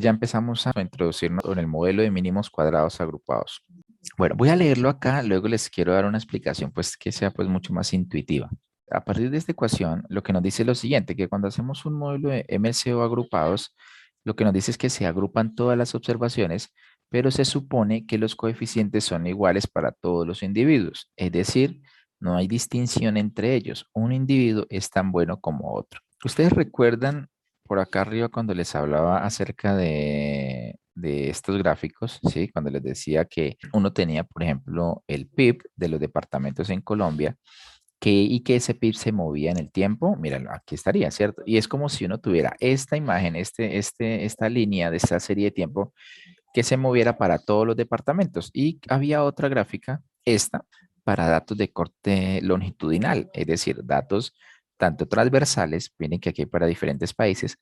ya empezamos a introducirnos con el modelo de mínimos cuadrados agrupados. Bueno, voy a leerlo acá, luego les quiero dar una explicación pues que sea pues mucho más intuitiva. A partir de esta ecuación, lo que nos dice es lo siguiente, que cuando hacemos un modelo de MCO agrupados, lo que nos dice es que se agrupan todas las observaciones, pero se supone que los coeficientes son iguales para todos los individuos, es decir, no hay distinción entre ellos. Un individuo es tan bueno como otro. ¿Ustedes recuerdan por acá arriba cuando les hablaba acerca de estos gráficos, ¿sí? Cuando les decía que uno tenía, por ejemplo, el PIB de los departamentos en Colombia, y que ese PIB se movía en el tiempo, míralo, aquí estaría, ¿cierto? Y es como si uno tuviera esta imagen, esta línea de esta serie de tiempo que se moviera para todos los departamentos. Y había otra gráfica, esta, para datos de corte longitudinal, es decir, datos tanto transversales, miren que aquí hay para diferentes países,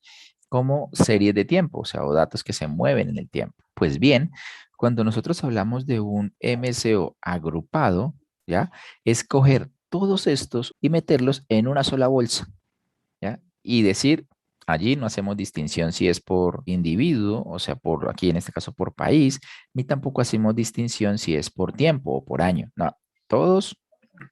como series de tiempo, o sea, o datos que se mueven en el tiempo. Pues bien, cuando nosotros hablamos de un MCO agrupado, ¿ya? Es coger todos estos y meterlos en una sola bolsa, ¿ya? Y decir, allí no hacemos distinción si es por individuo, o sea, por aquí en este caso por país, ni tampoco hacemos distinción si es por tiempo o por año. No, todos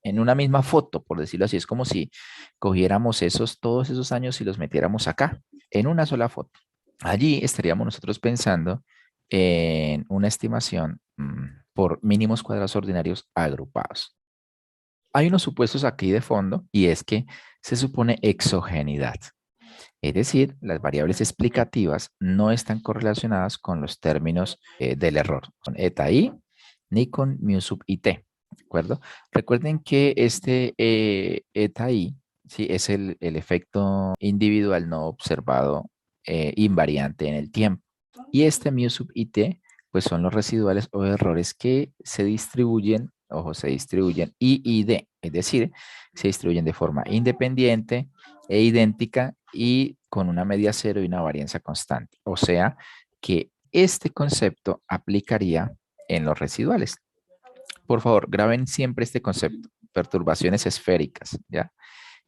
en una misma foto, por decirlo así. Es como si cogiéramos todos esos años y los metiéramos acá, en una sola foto. Allí estaríamos nosotros pensando en una estimación por mínimos cuadrados ordinarios agrupados. Hay unos supuestos aquí de fondo y es que se supone exogeneidad. Es decir, las variables explicativas no están correlacionadas con los términos del error, con eta i ni con mu sub it. ¿De acuerdo? Recuerden que este eta i, ¿sí? Es el efecto individual no observado invariante en el tiempo. Y este mu sub it, pues son los residuales o errores que se distribuyen, ojo, se distribuyen I y D, es decir, se distribuyen de forma independiente e idéntica y con una media cero y una varianza constante. O sea, que este concepto aplicaría en los residuales. Por favor, graben siempre este concepto, perturbaciones esféricas, ¿ya?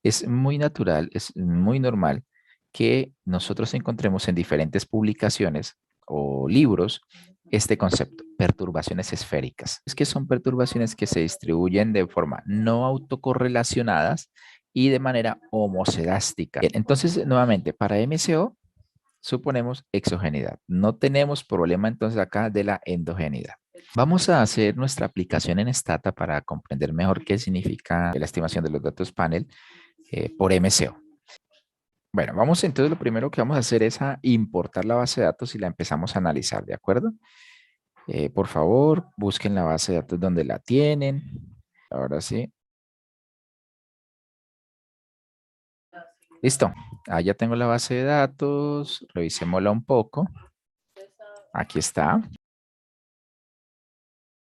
Es muy natural, es muy normal que nosotros encontremos en diferentes publicaciones o libros este concepto, perturbaciones esféricas. Es que son perturbaciones que se distribuyen de forma no autocorrelacionadas y de manera homocedástica. Entonces, nuevamente, para MCO suponemos exogeneidad. No tenemos problema entonces acá de la endogeneidad. Vamos a hacer nuestra aplicación en Stata para comprender mejor qué significa la estimación de los datos panel por MCO. Bueno, vamos entonces, lo primero que vamos a hacer es a importar la base de datos y la empezamos a analizar, ¿de acuerdo? Por favor, busquen la base de datos donde la tienen. Ahora sí. Listo. Ah, ya tengo la base de datos. Revisémosla un poco. Aquí está.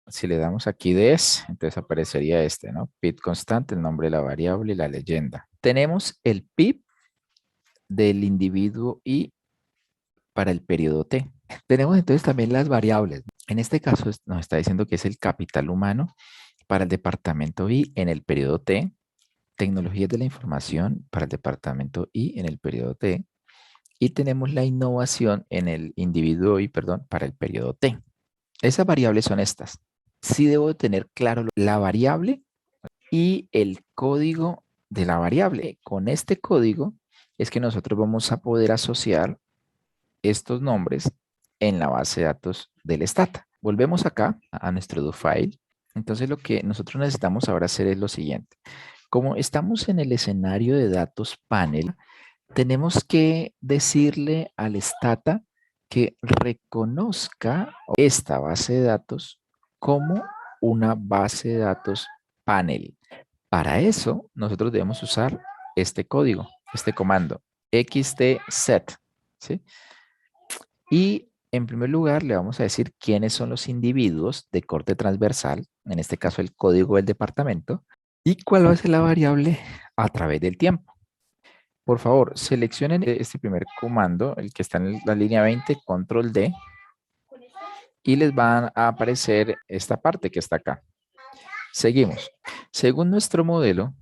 Si le damos aquí des, entonces aparecería este, ¿no? PIB constante, el nombre de la variable y la leyenda. Tenemos el PIB del individuo y para el periodo T. Tenemos entonces también las variables. En este caso nos está diciendo que es el capital humano para el departamento I en el periodo T, tecnologías de la información para el departamento I en el periodo T, y tenemos la innovación en el individuo I, perdón, para el periodo T. Esas variables son estas. Sí debo tener claro la variable y el código de la variable. Con este código es que nosotros vamos a poder asociar estos nombres en la base de datos del Stata. Volvemos acá a nuestro do file. Entonces lo que nosotros necesitamos ahora hacer es lo siguiente. Como estamos en el escenario de datos panel, tenemos que decirle al Stata que reconozca esta base de datos como una base de datos panel. Para eso, nosotros debemos usar este código, este comando, xtset, ¿sí? Y en primer lugar, le vamos a decir quiénes son los individuos de corte transversal, en este caso el código del departamento, y cuál va a ser la variable a través del tiempo. Por favor, seleccionen este primer comando, el que está en la línea 20, control D, y les van a aparecer esta parte que está acá. Seguimos. Según nuestro modelo,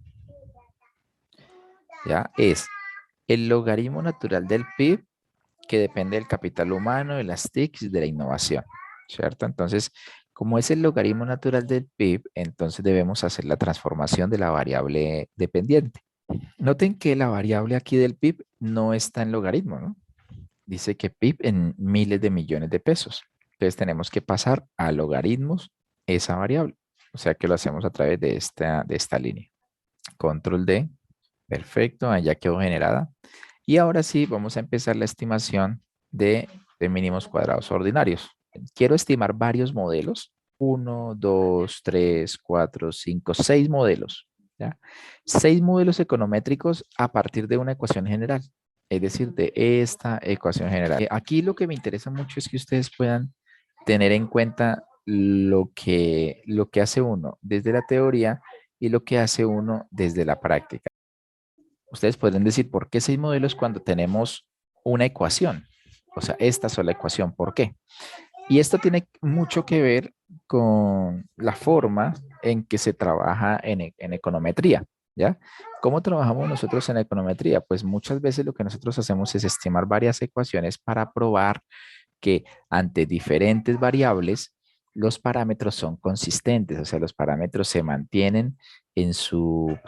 ya es el logaritmo natural del PIB que depende del capital humano, de las TICs y de la innovación, ¿cierto? Entonces, como es el logaritmo natural del PIB, entonces debemos hacer la transformación de la variable dependiente. Noten que la variable aquí del PIB no está en logaritmo, ¿no? Dice que PIB en miles de millones de pesos. Entonces tenemos que pasar a logaritmos esa variable. O sea que lo hacemos a través de esta línea. Control D. Perfecto, ya quedó generada. Y ahora sí, vamos a empezar la estimación de mínimos cuadrados ordinarios. Quiero estimar varios modelos. 1, 2, 3, 4, 5, 6 modelos. ¿Ya? 6 modelos econométricos a partir de una ecuación general. Es decir, de esta ecuación general. Aquí lo que me interesa mucho es que ustedes puedan tener en cuenta lo que hace uno desde la teoría y lo que hace uno desde la práctica. Ustedes podrían decir, ¿por qué 6 modelos cuando tenemos una ecuación? O sea, esta sola ecuación, ¿por qué? Y esto tiene mucho que ver con la forma en que se trabaja en econometría, ¿ya? ¿Cómo trabajamos nosotros en econometría? Pues muchas veces lo que nosotros hacemos es estimar varias ecuaciones para probar que ante diferentes variables los parámetros son consistentes, o sea, los parámetros se mantienen en su,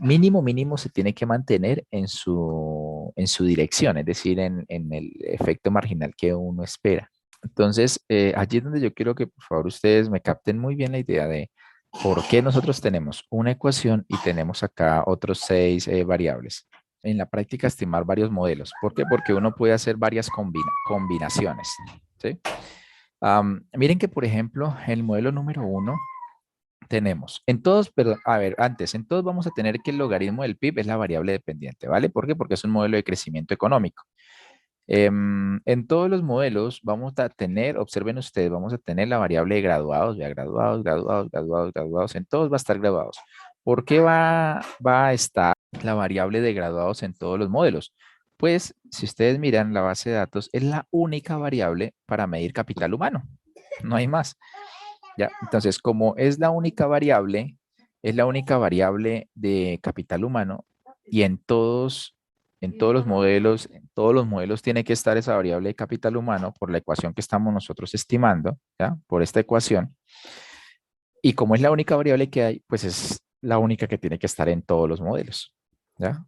mínimo se tiene que mantener en su dirección, es decir, en el efecto marginal que uno espera. Entonces, allí es donde yo quiero que por favor ustedes me capten muy bien la idea de por qué nosotros tenemos una ecuación y tenemos acá otros 6 variables. En la práctica, estimar varios modelos. ¿Por qué? Porque uno puede hacer varias combinaciones. ¿Sí? Miren que, por ejemplo, el modelo número 1 tenemos, en todos, perdón, a ver, antes, en todos vamos a tener que el logaritmo del PIB es la variable dependiente, ¿vale? ¿Por qué? Porque es un modelo de crecimiento económico. En todos los modelos vamos a tener, observen ustedes, vamos a tener la variable de graduados, ya graduados, graduados, graduados, graduados, en todos va a estar graduados. ¿Por qué va a estar la variable de graduados en todos los modelos? Pues si ustedes miran la base de datos, es la única variable para medir capital humano, no hay más. ¿Ya? Entonces, como es la única variable de capital humano y en todos los modelos tiene que estar esa variable de capital humano por la ecuación que estamos nosotros estimando, ¿ya? Por esta ecuación. Y como es la única variable que hay, pues es la única que tiene que estar en todos los modelos, ¿ya?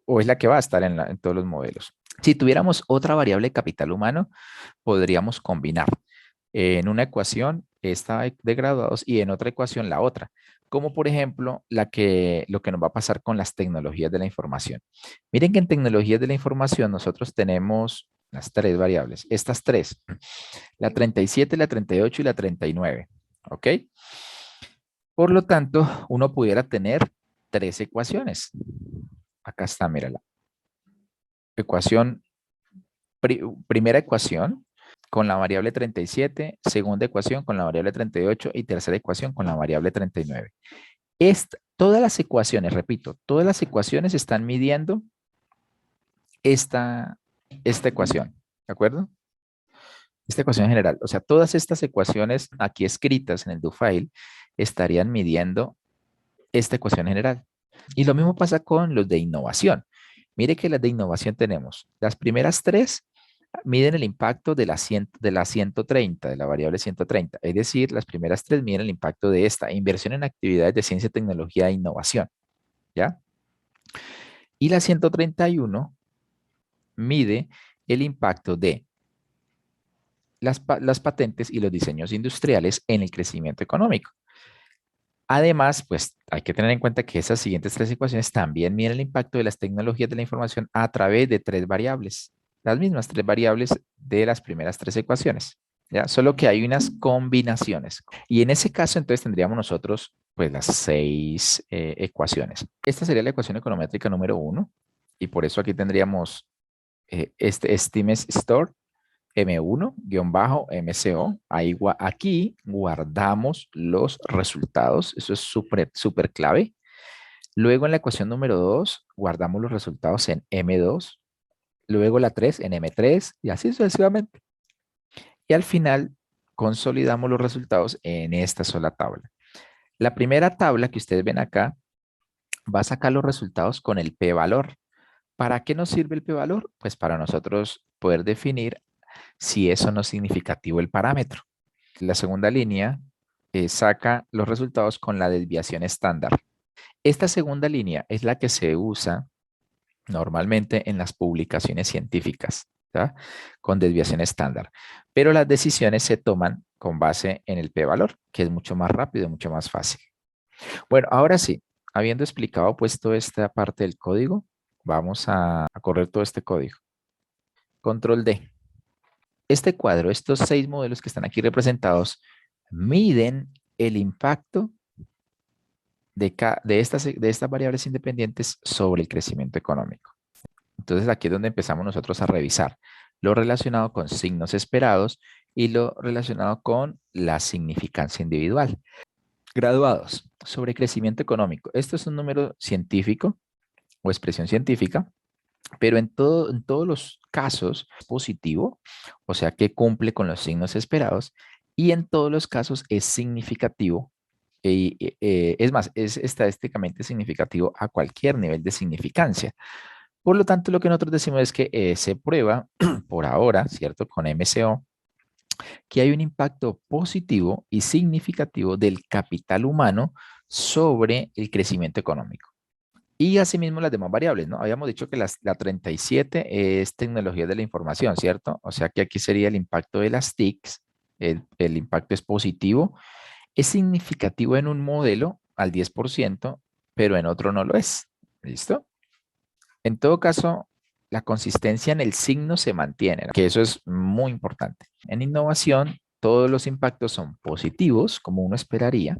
O es la que va a estar en todos los modelos. Si tuviéramos otra variable de capital humano, podríamos combinar en una ecuación esta de graduados y en otra ecuación la otra, como por ejemplo lo que nos va a pasar con las tecnologías de la información. Miren que en tecnologías de la información nosotros tenemos las 3 variables, estas 3, la 37, la 38 y la 39, ¿ok? Por lo tanto, uno pudiera tener 3 ecuaciones. Acá está, mírala. Ecuación, primera ecuación con la variable 37, segunda ecuación con la variable 38 y tercera ecuación con la variable 39. Todas las ecuaciones, repito, todas las ecuaciones están midiendo esta ecuación, ¿de acuerdo? Esta ecuación general. O sea, todas estas ecuaciones aquí escritas en el do file estarían midiendo esta ecuación general. Y lo mismo pasa con los de innovación. Mire que las de innovación tenemos las primeras 3 miden el impacto de la 130, de la variable 130. Es decir, las primeras 3 miden el impacto de esta inversión en actividades de ciencia, tecnología e innovación. ¿Ya? Y la 131 mide el impacto de las patentes y los diseños industriales en el crecimiento económico. Además, pues hay que tener en cuenta que esas siguientes 3 ecuaciones también miden el impacto de las tecnologías de la información a través de 3 variables, las mismas 3 variables de las primeras 3 ecuaciones, ¿ya? Solo que hay unas combinaciones. Y en ese caso, entonces tendríamos nosotros, pues, las 6 ecuaciones. Esta sería la ecuación econométrica número 1, y por eso aquí tendríamos este estimes store M1-MCO. Aquí guardamos los resultados. Eso es súper, súper clave. Luego en la ecuación número 2 guardamos los resultados en M2. Luego la 3 en M3 y así sucesivamente. Y al final consolidamos los resultados en esta sola tabla. La primera tabla que ustedes ven acá va a sacar los resultados con el p-valor. ¿Para qué nos sirve el p-valor? Pues para nosotros poder definir si es o no significativo el parámetro. La segunda línea saca los resultados con la desviación estándar. Esta segunda línea es la que se usa normalmente en las publicaciones científicas, ¿tá? Con desviación estándar. Pero las decisiones se toman con base en el p-valor, que es mucho más rápido, mucho más fácil. Bueno, ahora sí, habiendo explicado pues toda esta parte del código, vamos a correr todo este código. Control D. Este cuadro, estos 6 modelos que están aquí representados, miden el impacto de estas variables independientes sobre el crecimiento económico. Entonces aquí es donde empezamos nosotros a revisar lo relacionado con signos esperados y lo relacionado con la significancia individual. Graduados sobre crecimiento económico. Esto es un número científico o expresión científica, pero en todos los casos es positivo, o sea que cumple con los signos esperados, y en todos los casos es significativo, es más, es estadísticamente significativo a cualquier nivel de significancia. Por lo tanto, lo que nosotros decimos es que se prueba por ahora, ¿cierto? Con MCO, que hay un impacto positivo y significativo del capital humano sobre el crecimiento económico. Y asimismo las demás variables, ¿no? Habíamos dicho que la 37 es tecnología de la información, ¿cierto? O sea que aquí sería el impacto de las TICs, el impacto es positivo, es significativo en un modelo al 10%, pero en otro no lo es. ¿Listo? En todo caso, la consistencia en el signo se mantiene, ¿no? Que eso es muy importante. En innovación, todos los impactos son positivos, como uno esperaría,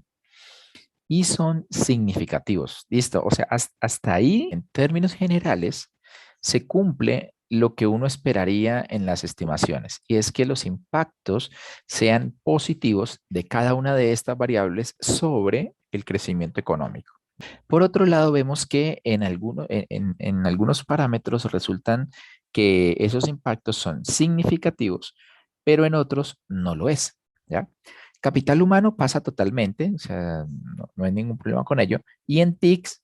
y son significativos. ¿Listo? O sea, hasta ahí, en términos generales, se cumple lo que uno esperaría en las estimaciones, y es que los impactos sean positivos de cada una de estas variables sobre el crecimiento económico. Por otro lado, vemos que en algunos parámetros resultan que esos impactos son significativos, pero en otros no lo es, ¿ya? Capital humano pasa totalmente, o sea, no hay ningún problema con ello. Y en TICS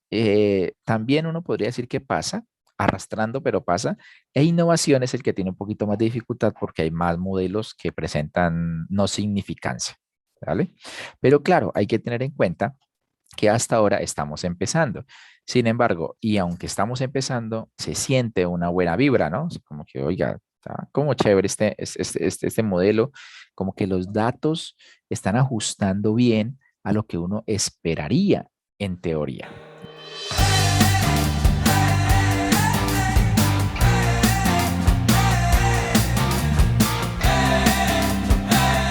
también uno podría decir que pasa, arrastrando, pero pasa. E innovación es el que tiene un poquito más de dificultad porque hay más modelos que presentan no significancia, ¿vale? Pero claro, hay que tener en cuenta que hasta ahora estamos empezando. Sin embargo, y aunque estamos empezando, se siente una buena vibra, ¿no? Es como que, oiga, está como chévere este modelo, como que los datos están ajustando bien a lo que uno esperaría en teoría.